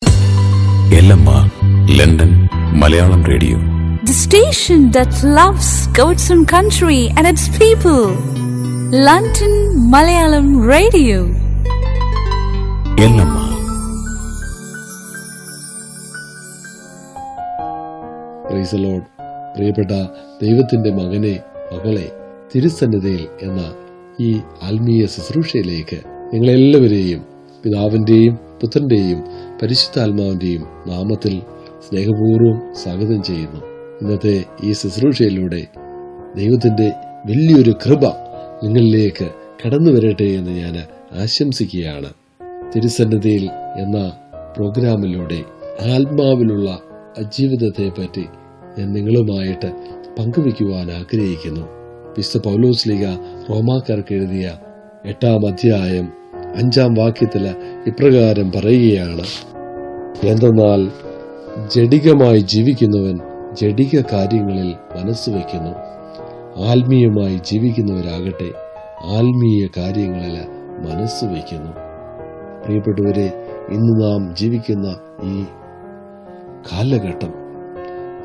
LMR London Malayalam Radio, the station that loves God's own country and its people. London Malayalam Radio. LMR. Praise the Lord. പ്രിയപ്പെട്ട ദൈവത്തിന്റെ മകനെ, മകളെ, തിരുസന്നിധിയിൽ എന്ന ഈ ആത്മീയ ശുശ്രൂഷയിലേക്ക് നിങ്ങളെല്ലാവരെയും പിതാവിന്റെയും പുത്രന്റെയും പരിശുദ്ധാത്മാവിന്റെയും നാമത്തിൽ സ്നേഹപൂർവ്വം സ്വാഗതം ചെയ്യുന്നു. ഇന്നത്തെ ഈ ശുശ്രൂഷയിലൂടെ ദൈവത്തിന്റെ വലിയൊരു കൃപ നിങ്ങളിലേക്ക് കടന്നു വരട്ടെ എന്ന് ഞാൻ ആശംസിക്കുകയാണ്. തിരുസന്നിധിയിൽ എന്ന പ്രോഗ്രാമിലൂടെ ആത്മാവിലുള്ള ജീവിതത്തെ പറ്റി ഞാൻ നിങ്ങളുമായിട്ട് പങ്കുവയ്ക്കുവാൻ ആഗ്രഹിക്കുന്നു. വിശുദ്ധ പൗലോസ് ശ്ലീഹ റോമാക്കാർക്ക് എഴുതിയ 8-ാം അധ്യായം 5-ാം വാക്യത്തിൽ ഇപ്രകാരം പറയുകയാണ്: എന്തെന്നാൽ ജഡികമായി ജീവിക്കുന്നവൻ ജഡിക കാര്യങ്ങളിൽ മനസ്സ് വയ്ക്കുന്നു, ആത്മീയമായി ജീവിക്കുന്നവരാകട്ടെ ആത്മീയ കാര്യങ്ങളിൽ മനസ്സ് വയ്ക്കുന്നു. പ്രിയപ്പെട്ടവരെ, ഇന്ന് നാം ജീവിക്കുന്ന ഈ കാലഘട്ടം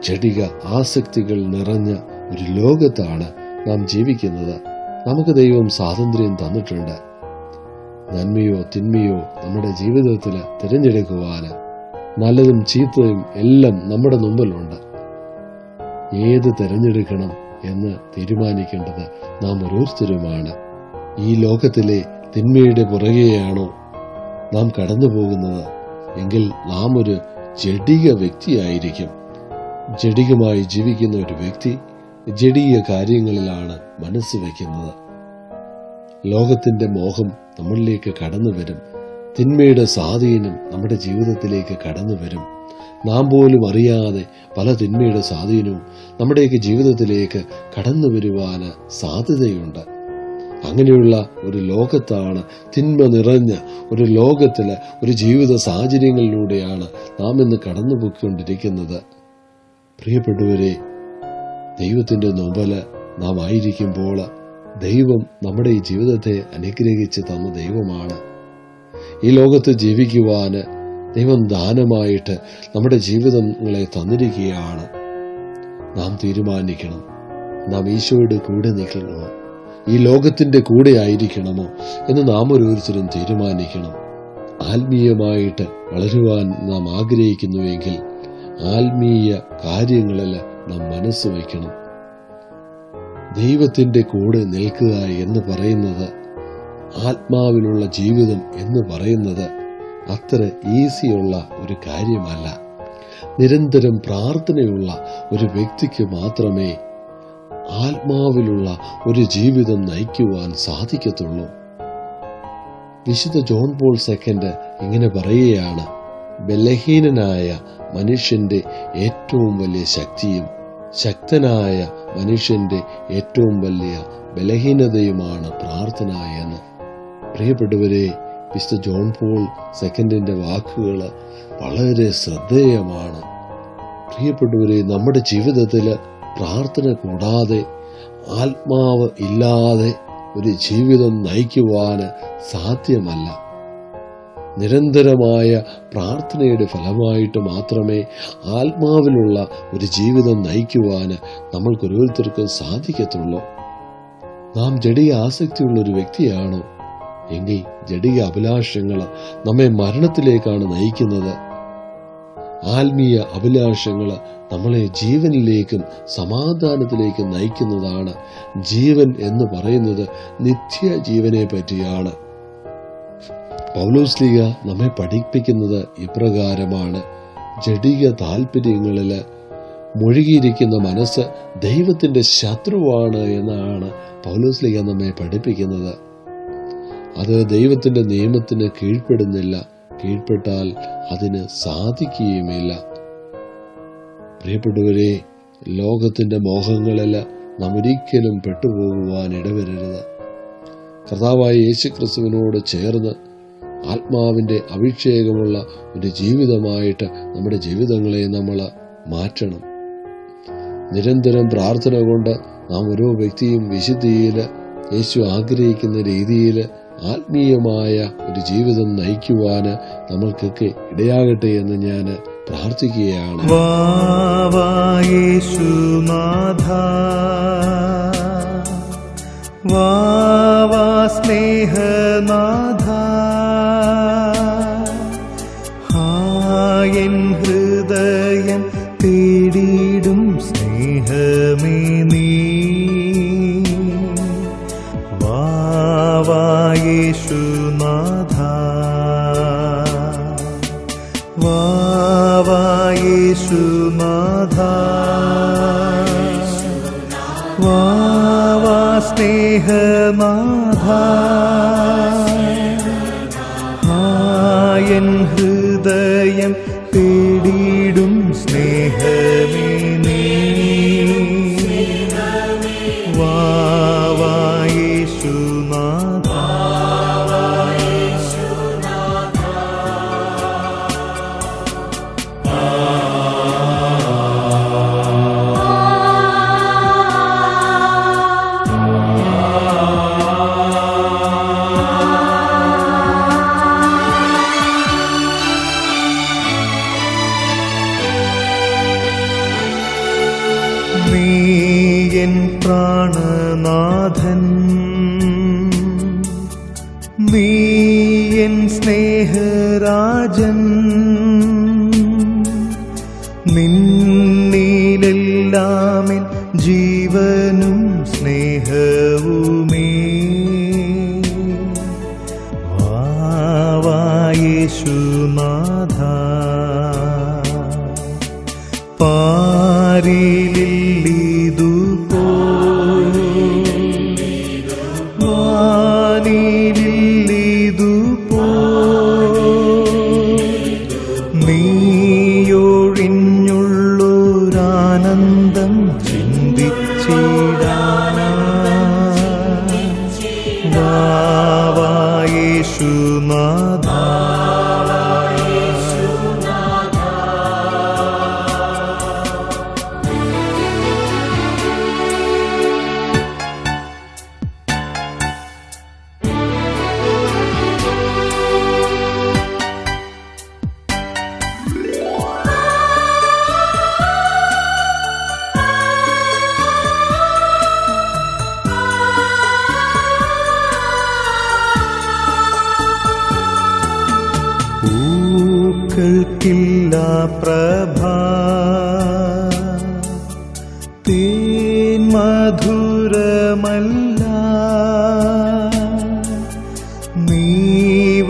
ജഡിക ആസക്തികൾ നിറഞ്ഞ ഒരു ലോകത്താണ് നാം ജീവിക്കുന്നത്. നമുക്ക് ദൈവം സ്വാതന്ത്ര്യം തന്നിട്ടുണ്ട്. നന്മയോ തിന്മയോ നമ്മുടെ ജീവിതത്തിൽ തിരഞ്ഞെടുക്കുവാൻ നല്ലതും ചീത്തയും എല്ലാം നമ്മുടെ മുമ്പിലുണ്ട്. ഏത് തിരഞ്ഞെടുക്കണം എന്ന് തീരുമാനിക്കേണ്ടത് നാം ഓരോരുത്തരുമാണ്. ഈ ലോകത്തിലെ തിന്മയുടെ പുറകെയാണോ നാം കടന്നു പോകുന്നത് എങ്കിൽ നാം ഒരു ജഡിക വ്യക്തിയായിരിക്കും. ജഡികമായി ജീവിക്കുന്ന ഒരു വ്യക്തി ജഡിക കാര്യങ്ങളിലാണ് മനസ്സ് വയ്ക്കുന്നത്. ലോകത്തിന്റെ മോഹം നമ്മളിലേക്ക് കടന്നു വരും. തിന്മയുടെ സ്വാധീനം നമ്മുടെ ജീവിതത്തിലേക്ക് കടന്നു വരും. നാം പോലും അറിയാതെ പല തിന്മയുടെ സ്വാധീനവും നമ്മുടെയൊക്കെ ജീവിതത്തിലേക്ക് കടന്നു വരുവാൻ സാധ്യതയുണ്ട്. അങ്ങനെയുള്ള ഒരു ലോകത്താണ്, തിന്മ നിറഞ്ഞ ഒരു ലോകത്തില് ഒരു ജീവിത സാഹചര്യങ്ങളിലൂടെയാണ് നാം ഇന്ന് കടന്നുപോയിക്കൊണ്ടിരിക്കുന്നത്. പ്രിയപ്പെട്ടവരെ, ദൈവത്തിന്റെ മുമ്പില് നാം ആയിരിക്കുമ്പോൾ ദൈവം നമ്മുടെ ഈ ജീവിതത്തെ അനുഗ്രഹിച്ച് തന്ന ദൈവമാണ്. ഈ ലോകത്ത് ജീവിക്കുവാന് ദൈവം ദാനമായിട്ട് നമ്മുടെ ജീവിതങ്ങളെ തന്നിരിക്കുകയാണ്. നാം തീരുമാനിക്കണം, നാം ഈശോയുടെ കൂടെ നിൽക്കണമോ, ഈ ലോകത്തിന്റെ കൂടെ ആയിരിക്കണമോ എന്ന് നാം ഓരോരുത്തരും തീരുമാനിക്കണം. ആത്മീയമായിട്ട് വളരുവാൻ നാം ആഗ്രഹിക്കുന്നുവെങ്കിൽ ആത്മീയ കാര്യങ്ങളിൽ നാം മനസ്സ് വയ്ക്കണം. ദൈവത്തിന്റെ കൂടെ നിൽക്കുക എന്ന് പറയുന്നത്, ആത്മാവിലുള്ള ജീവിതം എന്ന് പറയുന്നത് അത്ര ഈസിയുള്ള ഒരു കാര്യമല്ല. നിരന്തരം പ്രാർത്ഥനയുള്ള ഒരു വ്യക്തിക്ക് മാത്രമേ ആത്മാവിലുള്ള ഒരു ജീവിതം നയിക്കുവാൻ സാധിക്കത്തുള്ളൂ. വിശുദ്ധ ജോൺ പോൾ സെക്കൻഡ് ഇങ്ങനെ പറയുകയാണ്: ബലഹീനനായ മനുഷ്യന്റെ ഏറ്റവും വലിയ ശക്തിയും ശക്തനായ മനുഷ്യന്റെ ഏറ്റവും വലിയ ബലഹീനതയുമാണ് പ്രാർത്ഥന എന്ന്. പ്രിയപ്പെട്ടവരെ, വിശുദ്ധ ജോൺ പോൾ സെക്കൻഡിന്റെ വാക്കുകൾ വളരെ ശ്രദ്ധേയമാണ്. പ്രിയപ്പെട്ടവരെ, നമ്മുടെ ജീവിതത്തിൽ പ്രാർത്ഥന കൂടാതെ, ആത്മാവ് ഇല്ലാതെ ഒരു ജീവിതം നയിക്കുവാൻ സാധ്യമല്ല. നിരന്തരമായ പ്രാർത്ഥനയുടെ ഫലമായിട്ട് മാത്രമേ ആത്മാവിലുള്ള ഒരു ജീവിതം നയിക്കുവാൻ നമ്മൾക്ക് ഓരോരുത്തർക്കും സാധിക്കത്തുള്ളൂ. നാം ജഡിക ആസക്തിയുള്ള ഒരു വ്യക്തിയാണോ എങ്കിൽ ജഡിക അഭിലാഷങ്ങൾ നമ്മെ മരണത്തിലേക്കാണ് നയിക്കുന്നത്. ആത്മീയ അഭിലാഷങ്ങൾ നമ്മളെ ജീവനിലേക്കും സമാധാനത്തിലേക്കും നയിക്കുന്നതാണ്. ജീവൻ എന്ന് പറയുന്നത് നിത്യജീവനെ പറ്റിയാണ്. പൗലോസ് ശ്ലീഹ നമ്മെ പഠിപ്പിക്കുന്നത് ഇപ്രകാരമാണ്: ജഡിക താല്പര്യങ്ങളിൽ മുഴുകിയിരിക്കുന്ന മനസ്സ് ദൈവത്തിന്റെ ശത്രുവാണ് എന്നാണ് പൗലോസ് ശ്ലീഹ നമ്മെ പഠിപ്പിക്കുന്നത്. അത് ദൈവത്തിന്റെ നിയമത്തിന് കീഴ്പ്പെടുന്നില്ല, കീഴ്പ്പെട്ടാൽ അതിന് സാധിക്കുകയുമില്ല. പ്രിയപ്പെട്ടവരെ, ലോകത്തിന്റെ മോഹങ്ങളിൽ നാം ഒരിക്കലും പെട്ടുപോകുവാൻ ഇടവരരുത്. കർത്താവായ യേശുക്രിസ്തുവിനോട് ചേർന്ന് ആത്മാവിന്റെ അഭിഷേകമുള്ള ഒരു ജീവിതമായിട്ട് നമ്മുടെ ജീവിതങ്ങളെ നമ്മൾ മാറ്റണം. നിരന്തരം പ്രാർത്ഥന കൊണ്ട് നാം ഓരോ വ്യക്തിയും വിശുദ്ധിയിൽ യേശു ആഗ്രഹിക്കുന്ന രീതിയിൽ ആത്മീയമായ ഒരു ജീവിതം നയിക്കുവാൻ നമ്മൾക്കൊക്കെ ഇടയാകട്ടെ എന്ന് ഞാൻ പ്രാർത്ഥിക്കുകയാണ്. യേശുനാഥ വാവാ സ്നേഹനാഥ ഹായൻ ഹൃദയം തേടിയിടും സ്നേഹമേ നീ വാവാ യേശുനാഥ വാവാ യേശുനാഥ വാവാ സ്നേഹനാഥ ഹായൻ ഹൃദയം തേടിയിടും സ്നേഹമേ നീ വാവാ യേശുനാഥ നീയൻ പ്രാണനാഥൻ നീയൻ സ്നേഹരാജൻ നിന്നിലെല്ലാമെൻ ജീവനും സ്നേഹവുമേ വാവാ യേശുനാഥ പാരിലില്ലിതുപോ വാനിലില്ലിതുപോ നീയൊഴിഞ്ഞുള്ളൊരാനന്ദം ചിന്തിച്ചിടാനാ വാവാ യേശുനാഥ പൂക്കൾക്കില്ല പ്രഭ തേൻ മധുരമല്ല നീ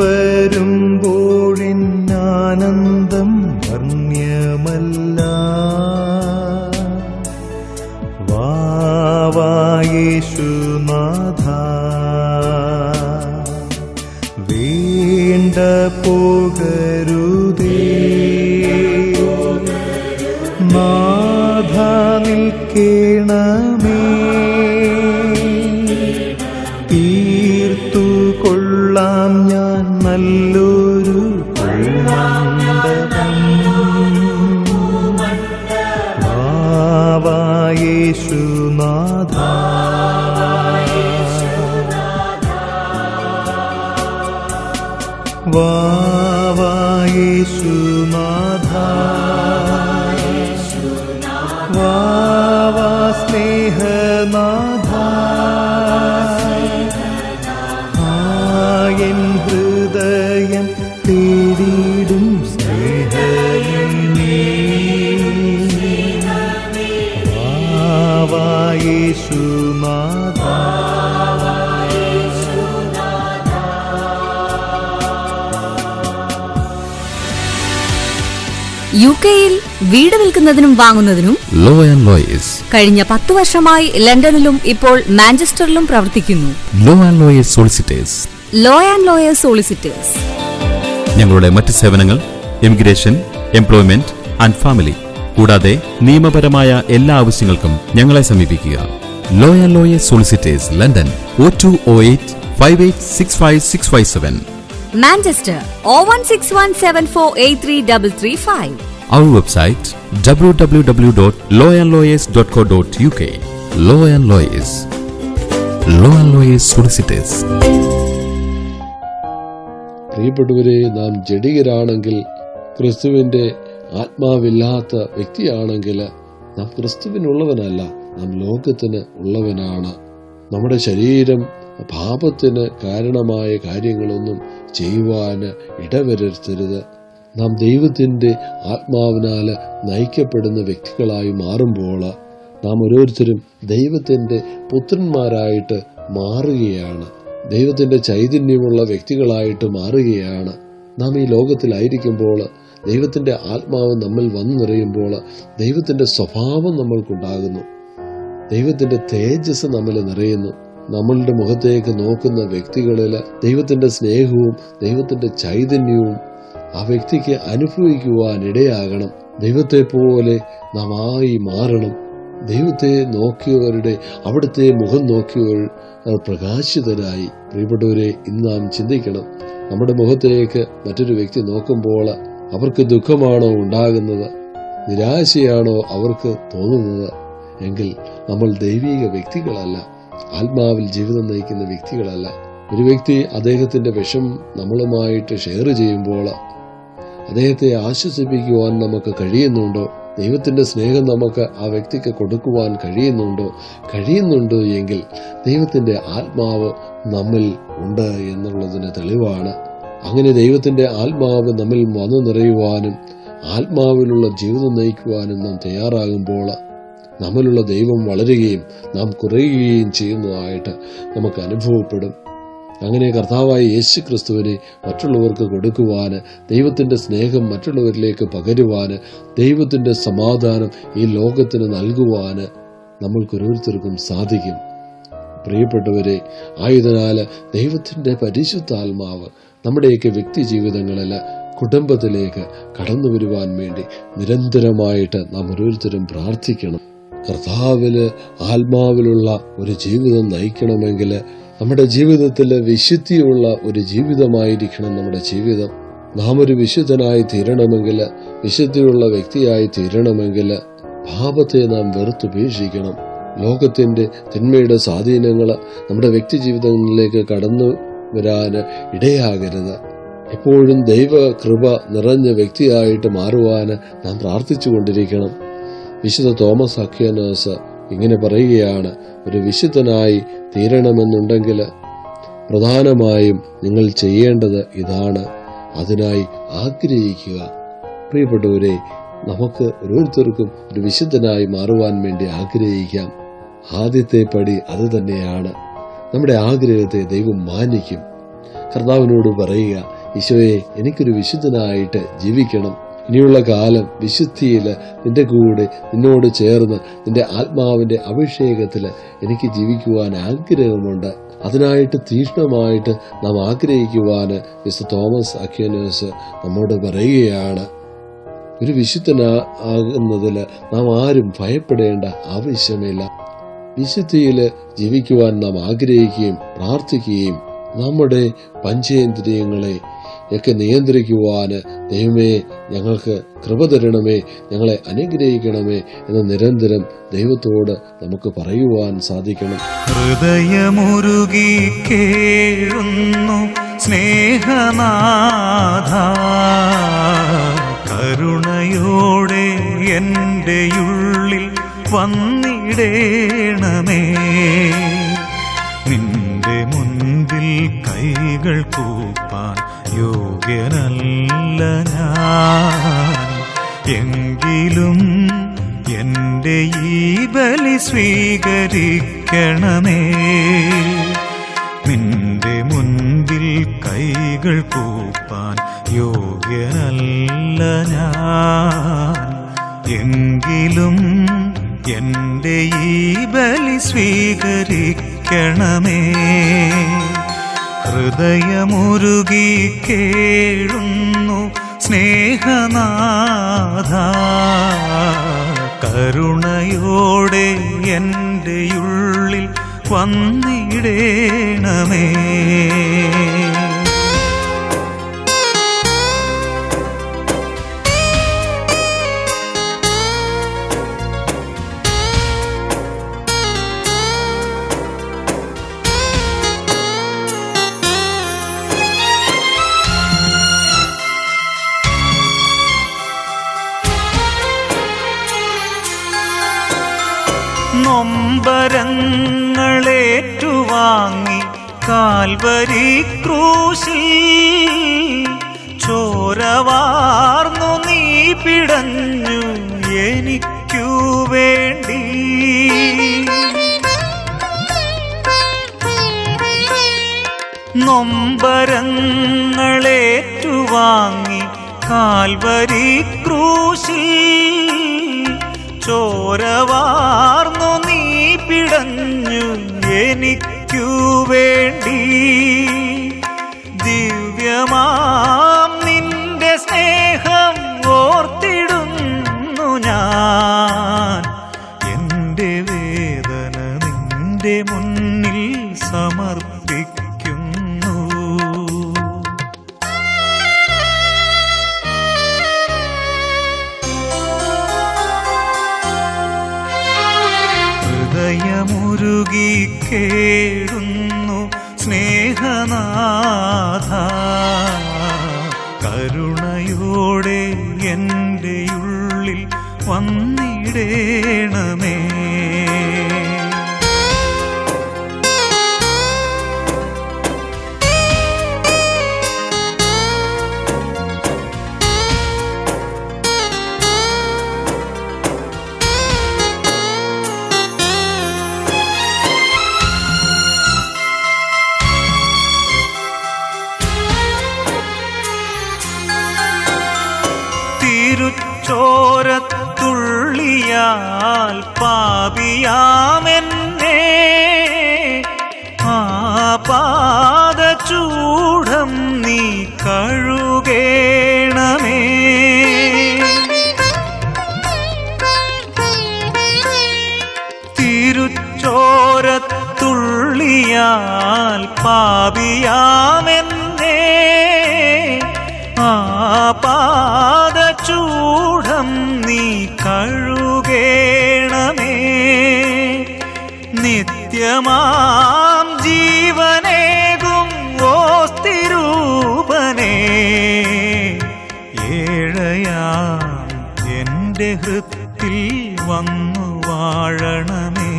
വരുമ്പോഴെന്നാനന്ദം വർണ്ണ്യമല്ല വാവാ യേശുനാഥ വേണ്ട പോകരുതേ നാഥ നിൽക്കണമേ തീർത്തു കൊള്ളാം ഞാൻ നല്ലൊരു മണ്ഡപം വാവാ യേശുനാഥ വാവാ യേശുനാഥ വാവാ സ്നേഹനാഥ ഹായൻ ഹൃദയം തേടിയിടും സ്നേഹമേ നീ വാവാ യേശുനാഥ UK-യിൽ വീട് വിൽക്കുന്നതിനും വാങ്ങുന്നതിനും ലോ ആൻഡ് ലോയേഴ്സ് കഴിഞ്ഞ 10 വർഷമായി ലണ്ടനിലും ഇപ്പോൾ മാഞ്ചസ്റ്ററിലും പ്രവർത്തിക്കുന്നു. Law and lawyers solicitors. Law and lawyers solicitors. ഞങ്ങളുടെ മറ്റ് സേവനങ്ങൾ ഇമിഗ്രേഷൻ, എംപ്ലോയ്മെന്റ് ആൻഡ് ഫാമിലി കൂടാതെ നിയമപരമായ എല്ലാ ആവശ്യങ്ങൾക്കും ഞങ്ങളെ സമീപിക്കുക. Law and lawyers solicitors, London 0208 5865 Manchester 01617483335. Our website www.lawandlawyers.co.uk. Law and Lawyers. Law and Lawyers Solicitors. പ്രിയപ്പെട്ടവരെ, നാം ജഡികരാണെങ്കിൽ, ക്രിസ്തുവിന്റെ ആത്മാവില്ലാത്ത വ്യക്തിയാണെങ്കിൽ നാം ക്രിസ്തുവിനുള്ളവനല്ല, നാം ലോകത്തിന് ഉള്ളവനാണ്. നമ്മുടെ ശരീരം പാപത്തിന് കാരണമായ കാര്യങ്ങളൊന്നും ചെയ്യുവാൻ ഇടവരുത്തരുത്. നാം ദൈവത്തിൻ്റെ ആത്മാവിനാൽ നയിക്കപ്പെടുന്ന വ്യക്തികളായി മാറുമ്പോൾ നാം ഓരോരുത്തരും ദൈവത്തിൻ്റെ പുത്രന്മാരായിട്ട് മാറുകയാണ്, ദൈവത്തിൻ്റെ ചൈതന്യമുള്ള വ്യക്തികളായിട്ട് മാറുകയാണ്. നാം ഈ ലോകത്തിലായിരിക്കുമ്പോൾ ദൈവത്തിൻ്റെ ആത്മാവ് നമ്മിൽ വന്നു നിറയുമ്പോൾ ദൈവത്തിൻ്റെ സ്വഭാവം നമ്മൾക്കുണ്ടാകുന്നു, ദൈവത്തിൻ്റെ തേജസ് നമ്മിൽ നിറയുന്നു. നമ്മളുടെ മുഖത്തേക്ക് നോക്കുന്ന വ്യക്തികളിൽ ദൈവത്തിൻ്റെ സ്നേഹവും ദൈവത്തിൻ്റെ ചൈതന്യവും ആ വ്യക്തിക്ക് അനുഭവിക്കുവാൻ ഇടയാകണം. ദൈവത്തെ പോലെ നാം ആയി മാറണം. ദൈവത്തെ നോക്കിയവരുടെ, അവിടുത്തെ മുഖം നോക്കിയവർ പ്രകാശിതരായി. പ്രിയപ്പെട്ടവരെ, ഇന്ന് നാം ചിന്തിക്കണം, നമ്മുടെ മുഖത്തേക്ക് മറ്റൊരു വ്യക്തി നോക്കുമ്പോൾ അവർക്ക് ദുഃഖമാണോ ഉണ്ടാകുന്നത്, നിരാശയാണോ അവർക്ക് തോന്നുന്നത് എങ്കിൽ നമ്മൾ ദൈവിക വ്യക്തികളല്ല, ആത്മാവിൽ ജീവിതം നയിക്കുന്ന വ്യക്തികളല്ല. ഒരു വ്യക്തി അദ്ദേഹത്തിന്റെ വിഷം നമ്മളുമായിട്ട് ഷെയർ ചെയ്യുമ്പോൾ അദ്ദേഹത്തെ ആശ്വസിപ്പിക്കുവാൻ നമുക്ക് കഴിയുന്നുണ്ടോ? ദൈവത്തിന്റെ സ്നേഹം നമുക്ക് ആ വ്യക്തിക്ക് കൊടുക്കുവാൻ കഴിയുന്നുണ്ടോ എങ്കിൽ ദൈവത്തിന്റെ ആത്മാവ് നമ്മിൽ ഉണ്ട് എന്നുള്ളതിന് തെളിവാണ്. അങ്ങനെ ദൈവത്തിന്റെ ആത്മാവ് നമ്മിൽ വന്നു നിറയുവാനും ആത്മാവിലുള്ള ജീവിതം നയിക്കുവാനും നാം തയ്യാറാകുമ്പോൾ നമ്മിലുള്ള ദൈവം വളരുകയും നാം കുറയുകയും ചെയ്യുന്നതായിട്ട് നമുക്ക് അനുഭവപ്പെടും. അങ്ങനെ കർത്താവായ യേശു ക്രിസ്തുവിനെ മറ്റുള്ളവർക്ക് കൊടുക്കുവാന്, ദൈവത്തിൻ്റെ സ്നേഹം മറ്റുള്ളവരിലേക്ക് പകരുവാന്, ദൈവത്തിൻ്റെ സമാധാനം ഈ ലോകത്തിന് നൽകുവാന് നമ്മൾക്കൊരോരുത്തർക്കും സാധിക്കും. പ്രിയപ്പെട്ടവരെ, ആയതിനാൽ ദൈവത്തിൻ്റെ പരിശുദ്ധാത്മാവ് നമ്മുടെയൊക്കെ വ്യക്തി ജീവിതങ്ങളിൽ, കുടുംബത്തിലേക്ക് കടന്നു വരുവാൻ വേണ്ടി നിരന്തരമായിട്ട് നാം ഓരോരുത്തരും പ്രാർത്ഥിക്കണം. കർത്താവില് ആത്മാവിലുള്ള ഒരു ജീവിതം നയിക്കണമെങ്കിൽ നമ്മുടെ ജീവിതത്തിൽ വിശുദ്ധിയുള്ള ഒരു ജീവിതമായിരിക്കണം നമ്മുടെ ജീവിതം. നാം ഒരു വിശുദ്ധനായി തീരണമെങ്കിൽ, വിശുദ്ധിയുള്ള വ്യക്തിയായി തീരണമെങ്കിൽ പാപത്തെ നാം വെറുത്തുപേക്ഷിക്കണം. ലോകത്തിന്റെ തിന്മയുടെ സ്വാധീനങ്ങൾ നമ്മുടെ വ്യക്തി ജീവിതങ്ങളിലേക്ക് കടന്നു വരാൻ ഇടയാകരുത്. എപ്പോഴും ദൈവ കൃപ നിറഞ്ഞ വ്യക്തിയായിട്ട് മാറുവാൻ നാം പ്രാർത്ഥിച്ചുകൊണ്ടിരിക്കണം. വിശുദ്ധ തോമസ് അക്വീനാസ് ഇങ്ങനെ പറയുകയാണ്, ഒരു വിശുദ്ധനായി തീരണമെന്നുണ്ടെങ്കിൽ പ്രധാനമായും നിങ്ങൾ ചെയ്യേണ്ടത് ഇതാണ്, അതിനായി ആഗ്രഹിക്കുക. പ്രിയപ്പെട്ടവരെ, നമുക്ക് ഓരോരുത്തർക്കും ഒരു വിശുദ്ധനായി മാറുവാൻ വേണ്ടി ആഗ്രഹിക്കാം. ആദ്യത്തെ പടി അത് തന്നെയാണ്. നമ്മുടെ ആഗ്രഹത്തെ ദൈവം മാനിക്കും. കർത്താവിനോട് പറയുക, ഈശോയെ, എനിക്കൊരു വിശുദ്ധനായിട്ട് ജീവിക്കണം. ഇനിയുള്ള കാലം വിശുദ്ധിയിൽ നിന്റെ കൂടെ, നിന്നോട് ചേർന്ന് നിന്റെ ആത്മാവിന്റെ അഭിഷേകത്തിൽ എനിക്ക് ജീവിക്കുവാൻ ആഗ്രഹമുണ്ട്. അതിനായിട്ട് തീക്ഷ്ണമായിട്ട് നാം ആഗ്രഹിക്കുവാൻ മിസ്റ്റർ തോമസ് അക്വീനാസ് നമ്മോട് പറയുകയാണ്. ഒരു വിശുദ്ധനാകുന്നതിൽ നാം ആരും ഭയപ്പെടേണ്ട ആവശ്യമില്ല. വിശുദ്ധിയിൽ ജീവിക്കുവാൻ നാം ആഗ്രഹിക്കുകയും പ്രാർത്ഥിക്കുകയും നമ്മുടെ പഞ്ചേന്ദ്രിയങ്ങളെ ഒക്കെ നിയന്ത്രിക്കുവാന് ദൈവമേ ഞങ്ങൾക്ക് കൃപ തരണമേ, ഞങ്ങളെ അനുഗ്രഹിക്കണമേ എന്ന് നിരന്തരം ദൈവത്തോട് നമുക്ക് പറയുവാൻ സാധിക്കണം. ഹൃദയമുരുകി കേഴുന്നു സ്നേഹനാഥ, കരുണയോടെ എൻ്റെ ഉള്ളിൽ വന്നിടേണമേ. നിന്റെ മുൻപിൽ കൈകൾ കൂപ്പാൻ യോഗ്യനല്ല ഞാൻ, എങ്കിലും എൻ്റെ ഈ ബലി സ്വീകരിക്കണമേ. നിന്റെ മുൻപിൽ കൈകൾ കൂപ്പാൻ യോഗ്യനല്ല ഞാൻ, എങ്കിലും എൻ്റെ ഈ ബലി സ്വീകരിക്കണമേ. ഹൃദയമുരുകി കേഴുന്നു സ്നേഹനാഥ, കരുണയോടെ എൻ്റെ ഉള്ളിൽ വന്നിടേണമേ. നൊമ്പരങ്ങളേറ്റുവാങ്ങി കാൽവരി ക്രൂശിൽ ചോരവാർന്നു നീ പിടഞ്ഞു എനിക്കു വേണ്ടി. നൊമ്പരങ്ങളേറ്റുവാങ്ങി കാൽവരി ക്രൂശിൽ ചോരവാർന്നു നീ പിടഞ്ഞു എനിക്കു വേണ്ടി. ദിവ്യമാം നിന്റെ സ്നേഹം ഓർത്തിടുന്നു ഞാൻ. എന്റെ വേദന നിന്റെ മുന്നിൽ സമർപ്പിക്കുന്നു. ഹൃദയമുരുകി കേഴുന്നു സ്നേഹനാഥ, കരുണയോടെ എൻ്റെ ഉള്ളിൽ വന്നിടേണമേ. തിരുച്ചോരത്തുള്ളിയാൽ പാപിയാമെന്നെ ആ പാദചൂഢം നീ കഴുകേണമേ. തിരുച്ചോരത്തുള്ളിയാൽ പാപിയാമെന്നെ ആ പാദചൂഢം നീ കഴുകേണമേ. നിത്യമാം ജീവനേകും ഓസ്തിരൂപനേ, ഏഴയാം എൻ്റെ ഹൃത്തിൽ വന്നു വാഴണമേ.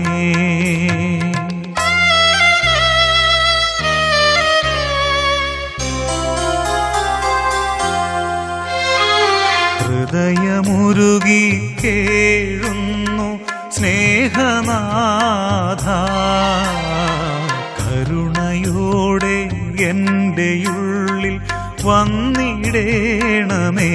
ഹൃദയമുരുകി കേഴുന്നു സ്നേഹനാഥ, കരുണയോടെ എൻ്റെ ഉള്ളിൽ വന്നിടേണമേ.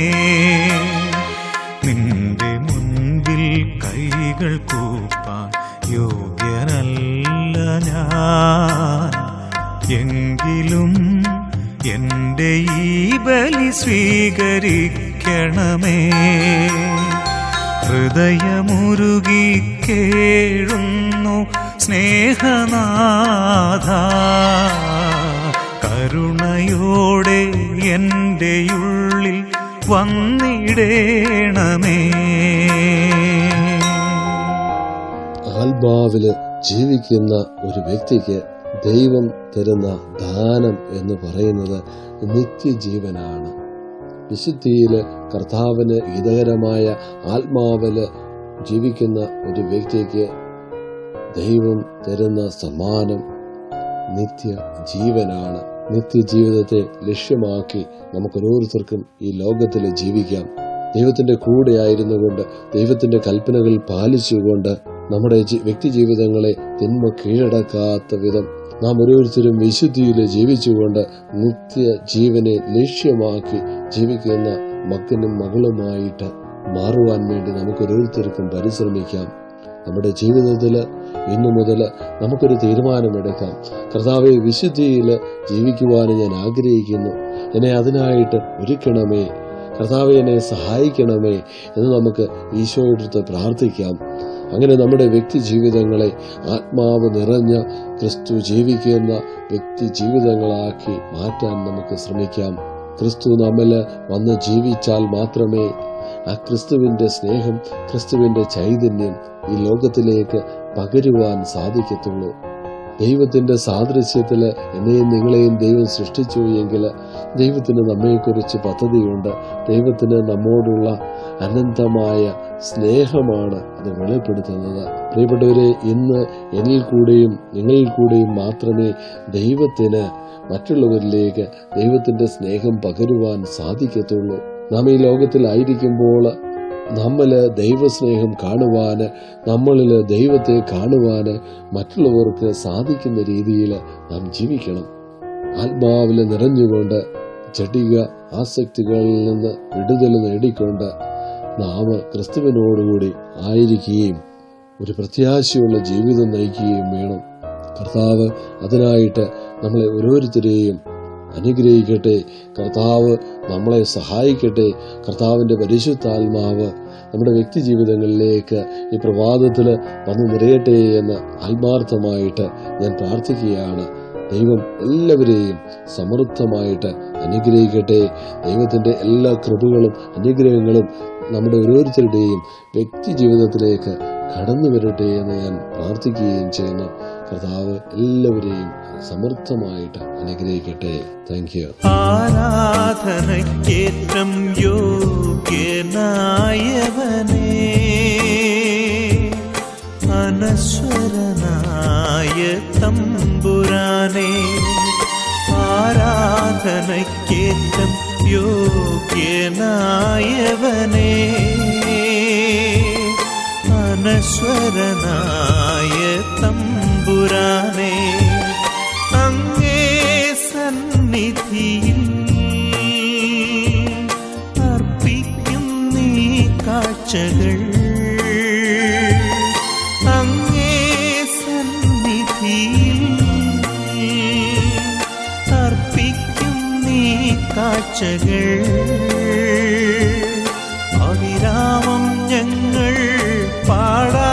നിന്റെ മുൻപിൽ കൈകൾ കൂപ്പാൻ യോഗ്യനല്ല ഞാൻ. എങ്കിലും എൻ്റെ ഈ ബലി സ്വീകരിക്കണമേ. ഹൃദയമുരുകി കേഴുന്നു സ്നേഹനാഥ, കരുണയോടെ എൻ്റെ ഉള്ളിൽ വന്നിടേണമേ. ആത്മാവില് ജീവിക്കുന്ന ഒരു വ്യക്തിക്ക് ദൈവം തരുന്ന ദാനം എന്ന് പറയുന്നത് നിത്യജീവനാണ്. വിശുദ്ധിയില് കർത്താവിന് ഹിതകരമായ ആത്മാവില് ജീവിക്കുന്ന ഒരു വ്യക്തിക്ക് ദൈവം തരുന്ന സമ്മാനം നിത്യജീവനാണ്. നിത്യജീവിതത്തെ ലക്ഷ്യമാക്കി നമുക്കോരോരുത്തർക്കും ഈ ലോകത്തിൽ ജീവിക്കാം. ദൈവത്തിന്റെ കൂടെ ആയിരുന്നുകൊണ്ട്, ദൈവത്തിന്റെ കൽപ്പനകൾ പാലിച്ചുകൊണ്ട് നമ്മുടെ വ്യക്തി ജീവിതങ്ങളെ തിന്മ കീഴടക്കാത്ത വിധം നാം ഓരോരുത്തരും വിശുദ്ധിയിൽ ജീവിച്ചുകൊണ്ട് നിത്യജീവനെ ലക്ഷ്യമാക്കി ജീവിക്കുന്ന മകനും മകളുമായിട്ട് മാറുവാൻ വേണ്ടി നമുക്ക് ഓരോരുത്തർക്കും പരിശ്രമിക്കാം. നമ്മുടെ ജീവിതത്തിൽ ഇന്നു മുതൽ നമുക്കൊരു തീരുമാനമെടുക്കാം. കർത്താവെ, വിശുദ്ധിയിൽ ജീവിക്കുവാൻ ഞാൻ ആഗ്രഹിക്കുന്നു, എന്നെ അതിനായിട്ട് ഒരുക്കണമേ, കർത്താവെ എന്നെ സഹായിക്കണമേ എന്ന് നമുക്ക് ഈശോയുടെ പ്രാർത്ഥിക്കാം. അങ്ങനെ നമ്മുടെ വ്യക്തി ജീവിതങ്ങളെ ആത്മാവ് നിറഞ്ഞ ക്രിസ്തു ജീവിക്കുന്ന വ്യക്തി ജീവിതങ്ങളാക്കി മാറ്റാൻ നമുക്ക് ശ്രമിക്കാം. ക്രിസ്തു നമ്മിൽ വന്ന് ജീവിച്ചാൽ മാത്രമേ ആ ക്രിസ്തുവിന്റെ സ്നേഹം, ക്രിസ്തുവിന്റെ ചൈതന്യം ഈ ലോകത്തിലേക്ക് പകരുവാൻ സാധിക്കത്തുള്ളൂ. ദൈവത്തിൻ്റെ സാദൃശ്യത്തിൽ എന്നെയും നിങ്ങളെയും ദൈവം സൃഷ്ടിച്ചു എങ്കിൽ ദൈവത്തിന് നമ്മെക്കുറിച്ച് പദ്ധതിയുണ്ട്. ദൈവത്തിന് നമ്മോടുള്ള അനന്തമായ സ്നേഹമാണ് അത് വെളിപ്പെടുത്തുന്നത്. പ്രിയപ്പെട്ടവരെ, ഇന്ന് എന്നിൽ കൂടെയും നിങ്ങളിൽ കൂടെയും മാത്രമേ ദൈവത്തിന് മറ്റുള്ളവരിലേക്ക് ദൈവത്തിൻ്റെ സ്നേഹം പകരുവാൻ സാധിക്കത്തുള്ളൂ. നാം ഈ ലോകത്തിലായിരിക്കുമ്പോൾ നമ്മിൽ ദൈവസ്നേഹം കാണുവാൻ, നമ്മളിൽ ദൈവത്തെ കാണുവാൻ മറ്റുള്ളവർക്ക് സാധിക്കുന്ന രീതിയിൽ നാം ജീവിക്കണം. ആത്മാവിൽ നിറഞ്ഞുകൊണ്ട് ജഡിക ആസക്തികളിൽ നിന്ന് വിടുതൽ നേടിക്കൊണ്ട് നാം ക്രിസ്തുവിനോടുകൂടി ആയിരിക്കുകയും ഒരു പ്രത്യാശയുള്ള ജീവിതം നയിക്കുകയും വേണം. കർത്താവ് അതിനായിട്ട് നമ്മളെ ഓരോരുത്തരെയും അനുഗ്രഹിക്കട്ടെ. കർത്താവ് നമ്മളെ സഹായിക്കട്ടെ. കർത്താവിൻ്റെ പരിശുദ്ധാത്മാവ് നമ്മുടെ വ്യക്തി ജീവിതങ്ങളിലേക്ക് ഈ പ്രഭാതത്തിൽ വന്നു നിറയട്ടെ എന്ന് ആത്മാർത്ഥമായിട്ട് ഞാൻ പ്രാർത്ഥിക്കുകയാണ്. ദൈവം എല്ലാവരെയും സമൃദ്ധമായിട്ട് അനുഗ്രഹിക്കട്ടെ. ദൈവത്തിൻ്റെ എല്ലാ കൃപകളും അനുഗ്രഹങ്ങളും നമ്മുടെ ഓരോരുത്തരുടെയും വ്യക്തി ജീവിതത്തിലേക്ക് കടന്നു വരട്ടെ എന്ന് ഞാൻ പ്രാർത്ഥിക്കുകയും ചെയ്യുന്നു. കർത്താവ് എല്ലാവരെയും സമൃദ്ധമായിട്ട് അനുഗ്രഹിക്കട്ടെ. Thank you. ആരാധനയ്ക്കേറ്റം യോഗ്യനായവനേ, അനശ്വരനായ തമ്പുരാനേ, ആരാധനയ്ക്കേറ്റം യോഗ്യനായവനേ, അനശ്വരനായ തമ്പുരാനേ, അങ്ങേ സന്നിധിയിൽ അർപ്പിക്കും നീ കാഴ്ചകൾ, അങ്ങേ സന്നിധിയിൽ അർപ്പിക്കും നീ കാഴ്ചകൾ, അവിരാമം ഞങ്ങൾ പാടാ.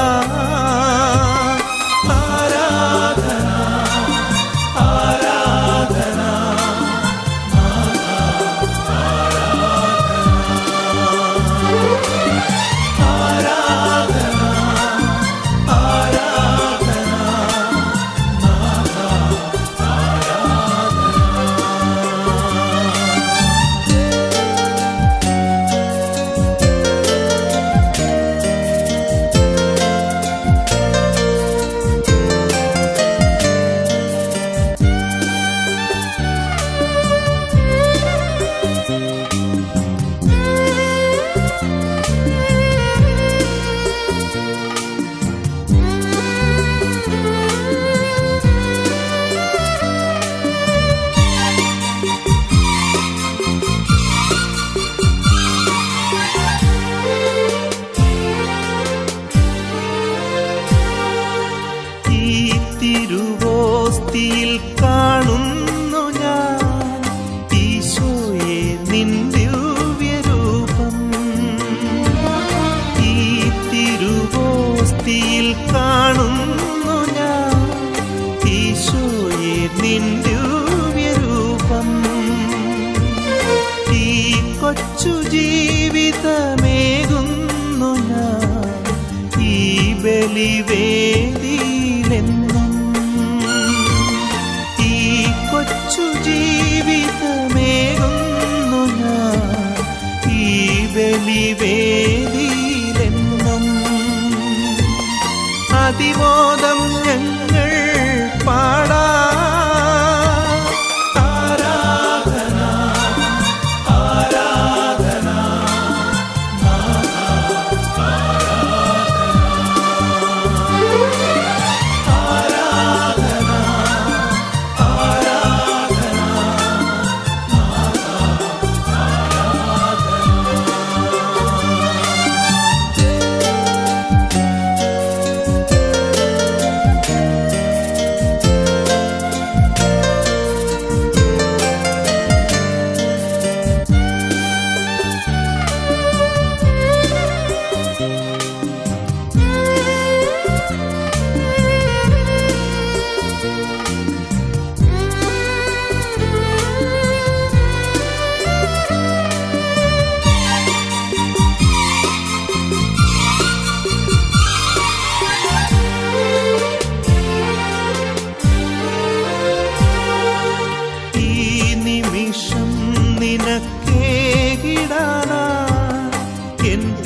തിരുവോസ്തിയിൽ കാണുന്നു ഞാൻ ഈശോയെ നിൻ ദിവ്യരൂപം, ഈ തിരുവോസ്തിയിൽ കാണുന്നു ഞാൻ ഈശോയെ നിൻ ദിവ്യരൂപം, ഈ കൊച്ചു ജീവിതമേകുന്നു ഞാൻ ഈ ബലിവേദിയിലെന്നും, കൊച്ചു ജീവിതമേകുന്നു ഞാൻ ഈ ബലിവേദിയിലെന്നും, അതിമോദം ഞങ്ങൾ പാടാ.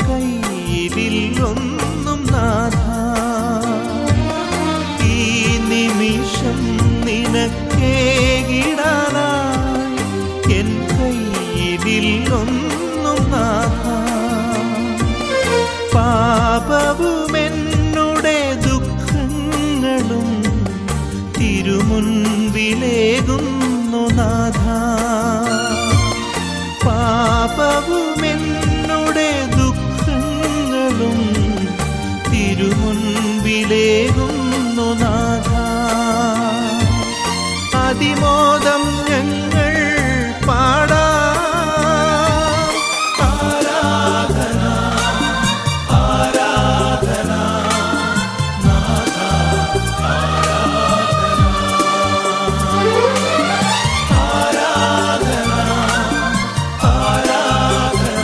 കയ്യിലൊന്നും നാഥ, ഈ നിമിഷം നിനക്കേകിടാനായി എൻ കയ്യിലൊന്നും നാഥ. പാപവുമെന്നുടെ ദുഃഖങ്ങളും തിരുമുൻപിലേകുന്നു നാഥ. പാപവുമെന്നുടെ ദുഃഖങ്ങളും തിരുമുൻപിലേകുന്നു നാഥ. അതിമോദം ഞങ്ങൾ പാടാം. ആരാധന ആരാധന നാഥ, ആരാധന ആരാധന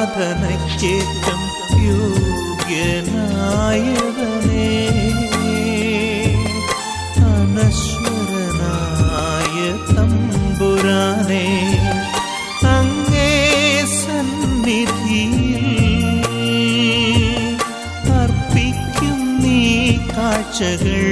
ആരാധനയ്ക്കേറ്റം യോഗ്യനായവനേ, അനശ്വരനായ തമ്പുരാനേ, അങ്ങേ സന്നിധിയിൽ അർപ്പിക്കും നീ കാഴ്ചകൾ